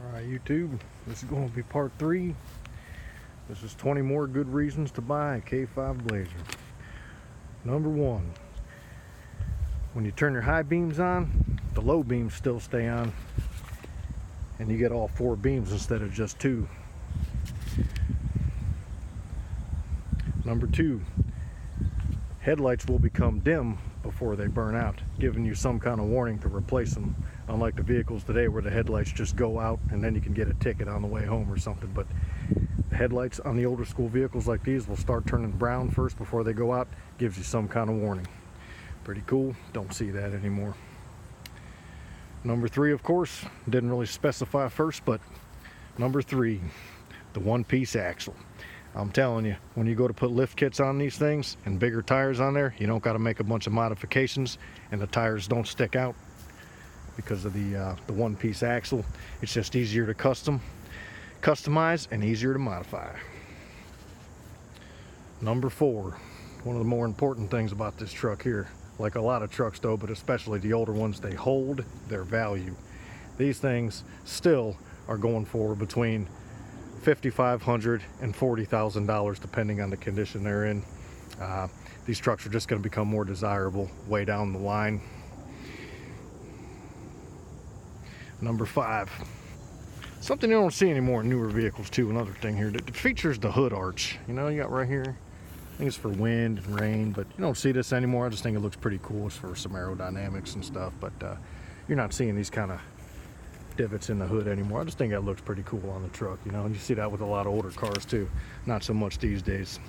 Alright, YouTube, this is going to be part 3. This is 20 more good reasons to buy a K5 Blazer. Number 1, when you turn your high beams on, the low beams still stay on, and you get all 4 beams instead of just 2. Number 2, headlights will become dim before they burn out, giving you some kind of warning to replace them, unlike the vehicles today where the headlights just go out and then you can get a ticket on the way home or something. But the headlights on the older school vehicles like these will start turning brown first before they go out, gives you some kind of warning. Pretty cool. Don't see that anymore. Number 3, of course, didn't really specify first, but number 3, the one-piece axle. I'm telling you, when you go to put lift kits on these things and bigger tires on there, you don't got to make a bunch of modifications, and the tires don't stick out because of the one-piece axle. It's just easier to customize and easier to modify. Number 4, one of the more important things about this truck here, like a lot of trucks though, but especially the older ones, they hold their value. These things still are going for between $5,500 and $40,000 depending on the condition they're in. These trucks are just going to become more desirable way down the line. Number 5, something you don't see anymore in newer vehicles too. Another thing here, it features the hood arch. You know, you got right here. I think it's for wind and rain, but you don't see this anymore. I just think it looks pretty cool. It's for some aerodynamics and stuff, but you're not seeing these kind of divots in the hood anymore. I just think that looks pretty cool on the truck, you know, and you see that with a lot of older cars too. Not so much these days.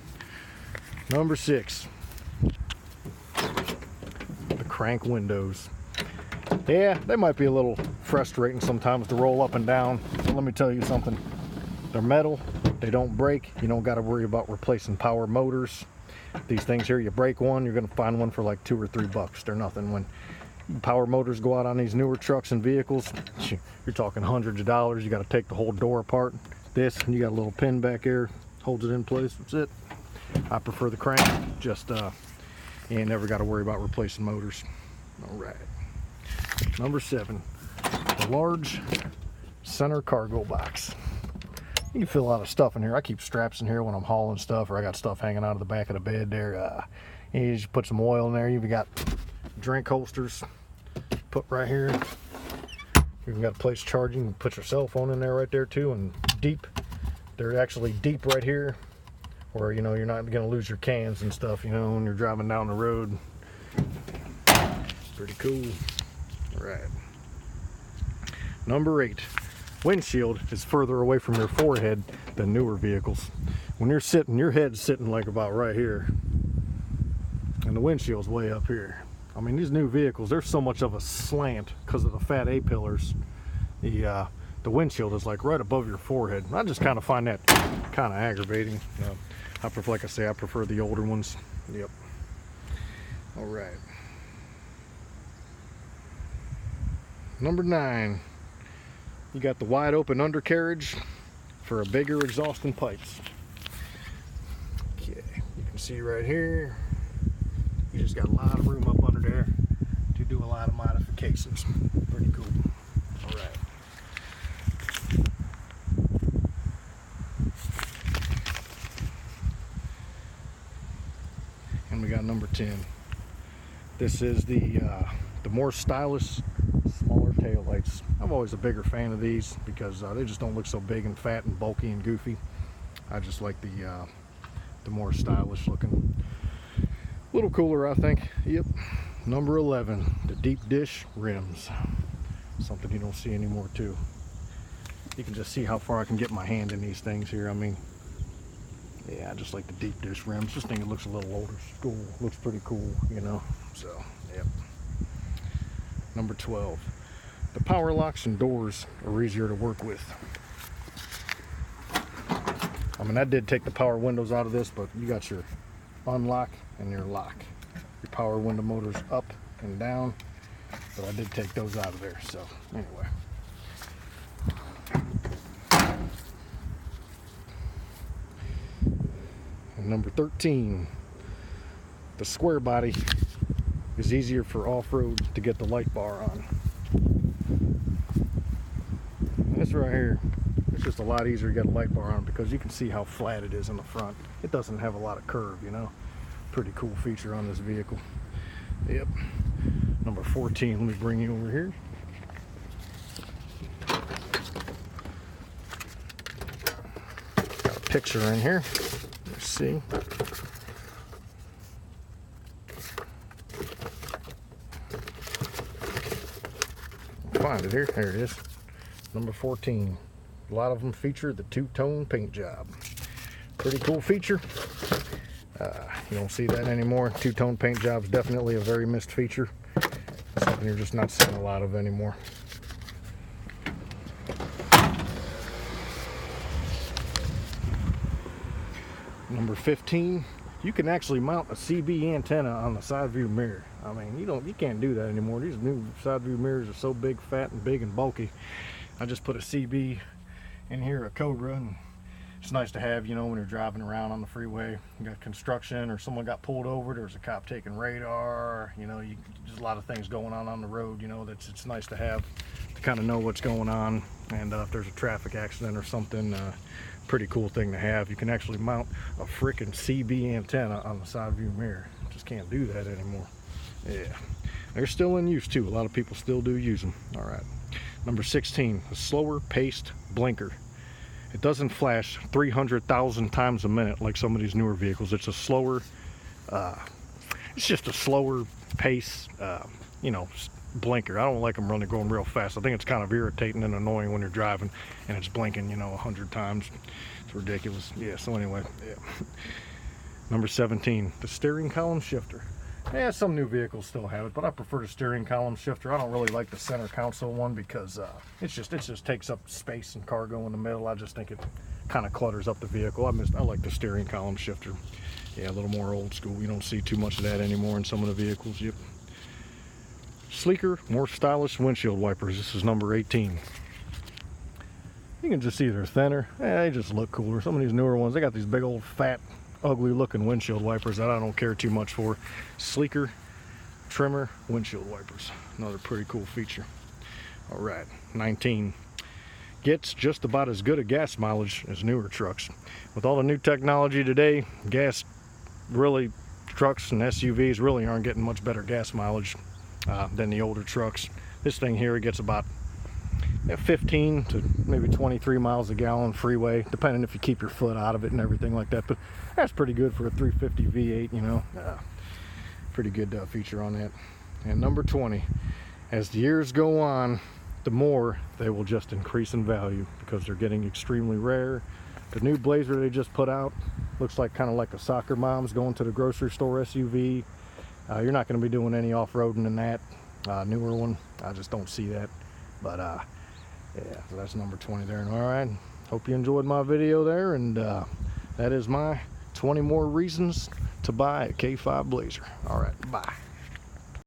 Number 6, the crank windows. Yeah, they might be a little frustrating sometimes to roll up and down, but let me tell you something. They're metal, they don't break, you don't got to worry about replacing power motors. These things here, you break one, you're going to find one for like $2 or $3. They're nothing. When power motors go out on these newer trucks and vehicles, you're talking hundreds of dollars. You got to take the whole door apart. This, and you got a little pin back here, holds it in place. That's it. I prefer the crank. Just you ain't never got to worry about replacing motors. All right. Number 7, the large center cargo box. You can fit a lot of stuff in here. I keep straps in here when I'm hauling stuff, or I got stuff hanging out of the back of the bed there. You just put some oil in there. You've got drink holsters put right here. You've got a place charging. You can put your cell phone in there right there too. And deep, they're actually deep right here, where you know you're not going to lose your cans and stuff, you know, when you're driving down the road. Pretty cool. All right. Number 8, windshield is further away from your forehead than newer vehicles. When you're sitting, your head's sitting like about right here, and the windshield's way up here. I mean, these new vehicles, there's so much of a slant because of the fat A-pillars. The windshield is like right above your forehead. I just kind of find that kind of aggravating. I prefer, like I say, I prefer the older ones. Yep. All right. Number 9, you got the wide open undercarriage for a bigger exhaust and pipes. Okay, you can see right here, you just got a lot of room up under there to do a lot of modifications. Pretty cool. All right. And we got number 10. This is the more stylish, smaller tail lights. I'm always a bigger fan of these because they just don't look so big and fat and bulky and goofy. I just like the more stylish looking. A little cooler, I think. Yep. Number 11, the deep dish rims. Something you don't see anymore too. You can just see how far I can get my hand in these things here. I mean, yeah, I just like the deep dish rims. Just think it looks a little older school. Looks pretty cool, you know. So, yep. Number 12, the power locks and doors are easier to work with. I mean, I did take the power windows out of this, but you got your unlock and your lock. Your power window motors up and down, but I did take those out of there. So anyway. And number 13, the square body is easier for off-road to get the light bar on. And this this right here. It's just a lot easier to get a light bar on because you can see how flat it is in the front. It doesn't have a lot of curve, you know. Pretty cool feature on this vehicle. Yep. Number 14, let me bring you over here. Got a picture in here. Let's see. Find it here. There it is. Number 14. A lot of them feature the two-tone paint job. Pretty cool feature. You don't see that anymore. Two-tone paint job is definitely a very missed feature. Something you're just not seeing a lot of anymore. Number 15. You can actually mount a CB antenna on the side view mirror. I mean, you can't do that anymore. These new side view mirrors are so big, fat, and big and bulky. I just put a CB in here, a Cobra, and it's nice to have, you know, when you're driving around on the freeway. You got construction or someone got pulled over, there's a cop taking radar, you know, there's a lot of things going on the road, you know, it's nice to have to kind of know what's going on. And if there's a traffic accident or something, pretty cool thing to have. You can actually mount a freaking CB antenna on the side view mirror. Just can't do that anymore. Yeah, they're still in use too. A lot of people still do use them. All right. Number 16, a slower paced blinker. It doesn't flash 300,000 times a minute like some of these newer vehicles. It's a slower, it's just a slower pace, you know, blinker. I don't like them running going real fast. I think it's kind of irritating and annoying when you're driving and it's blinking, you know, 100 times. It's ridiculous. Yeah, so anyway, yeah. Number 17, the steering column shifter. Yeah, some new vehicles still have it, but I prefer the steering column shifter. I don't really like the center console one because it just takes up space and cargo in the middle. I just think it kind of clutters up the vehicle. I like the steering column shifter. Yeah, a little more old school. You don't see too much of that anymore in some of the vehicles. Yep. Sleeker, more stylish windshield wipers. This is number 18. You can just see they're thinner. They just look cooler. Some of these newer ones, they got these big old fat, ugly looking windshield wipers that I don't care too much for. Sleeker, trimmer windshield wipers. Another pretty cool feature. All right, 19. Gets just about as good a gas mileage as newer trucks. With all the new technology today, trucks and SUVs really aren't getting much better gas mileage than the older trucks. This thing here gets about 15 to maybe 23 miles a gallon freeway, depending if you keep your foot out of it and everything like that. But that's pretty good for a 350 V8, you know. Pretty good feature on that. And number 20, as the years go on, the more they will just increase in value because they're getting extremely rare. The new Blazer they just put out looks like kind of like a soccer mom's going to the grocery store SUV. You're not going to be doing any off-roading in that newer one. I just don't see that. But yeah, so that's number 20 there. All right, hope you enjoyed my video there, and that is my 20 more reasons to buy a K5 Blazer. All right, bye.